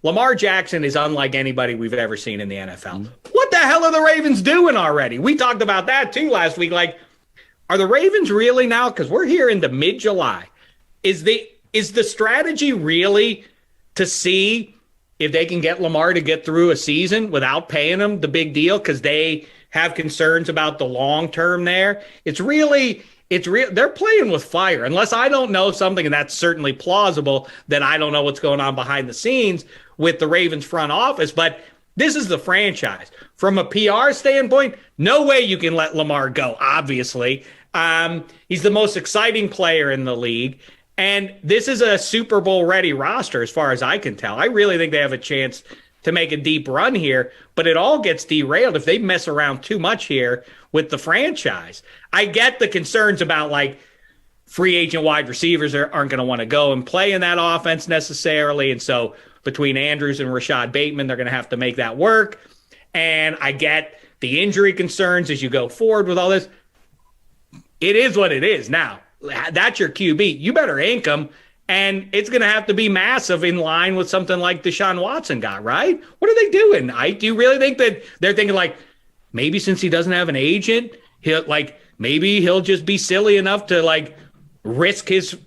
Lamar Jackson is unlike anybody we've ever seen in the NFL. Mhm. What the hell are the Ravens doing already? We talked about that too last week. Like, are the Ravens really now? Because we're here into mid-July. Is the strategy really to see if they can get Lamar to get through a season without paying him the big deal because they have concerns about the long term there? It's real. They're playing with fire. Unless I don't know something, and that's certainly plausible that I don't know what's going on behind the scenes with the Ravens front office. But this is the franchise. From a PR standpoint, no way you can let Lamar go, obviously. He's the most exciting player in the league. And this is a Super Bowl ready roster, as far as I can tell. I really think they have a chance to make a deep run here, but it all gets derailed if they mess around too much here with the franchise. I get the concerns about like free agent wide receivers aren't going to want to go and play in that offense necessarily. And so between Andrews and Rashad Bateman, they're going to have to make that work. And I get the injury concerns as you go forward with all this. It is what it is now. That's your QB. You better ink him. And it's going to have to be massive in line with something like Deshaun Watson got, right? What are they doing, Ike? Do you really think that they're thinking like, maybe since he doesn't have an agent, maybe he'll just be silly enough to like risk his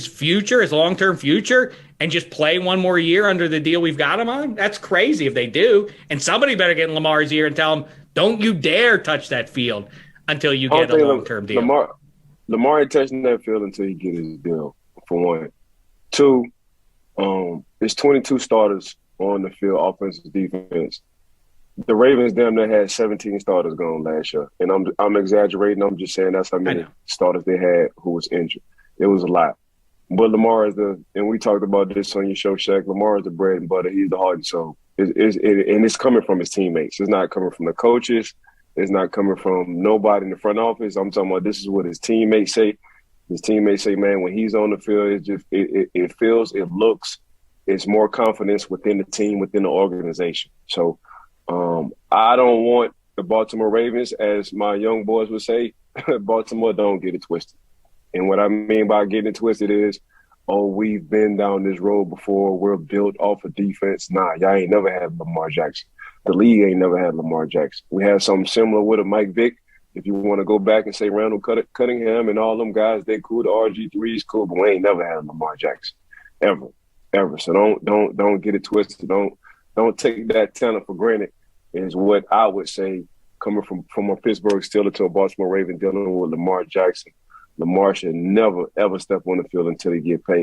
future, his long-term future, and just play one more year under the deal we've got him on? That's crazy if they do. And somebody better get in Lamar's ear and tell him, don't you dare touch that field until you get a long-term deal. Lamar ain't touching that field until he get his deal, for one. Two, there's 22 starters on the field, offensive, defense. The Ravens damn near had 17 starters gone last year. And I'm exaggerating. I'm just saying that's how many starters they had who was injured. It was a lot. But Lamar is and we talked about this on your show, Shaq, Lamar is the bread and butter. He's the heart and soul. And it's coming from his teammates. It's not coming from the coaches. It's not coming from nobody in the front office. I'm talking about this is what his teammates say. His teammates say, man, when he's on the field, it feels, it looks, it's more confidence within the team, within the organization. So I don't want the Baltimore Ravens, as my young boys would say, Baltimore, don't get it twisted. And what I mean by getting it twisted is, we've been down this road before. We're built off of defense. Nah, y'all ain't never had Lamar Jackson. The league ain't never had Lamar Jackson. We had something similar with a Mike Vick. If you want to go back and say Randall Cunningham and all them guys, they cool. The RG3 is cool, but we ain't never had Lamar Jackson, ever. So don't get it twisted. Don't take that talent for granted. Is what I would say coming from a Pittsburgh Steeler to a Baltimore Raven dealing with Lamar Jackson. Lamar should never ever step on the field until he get paid.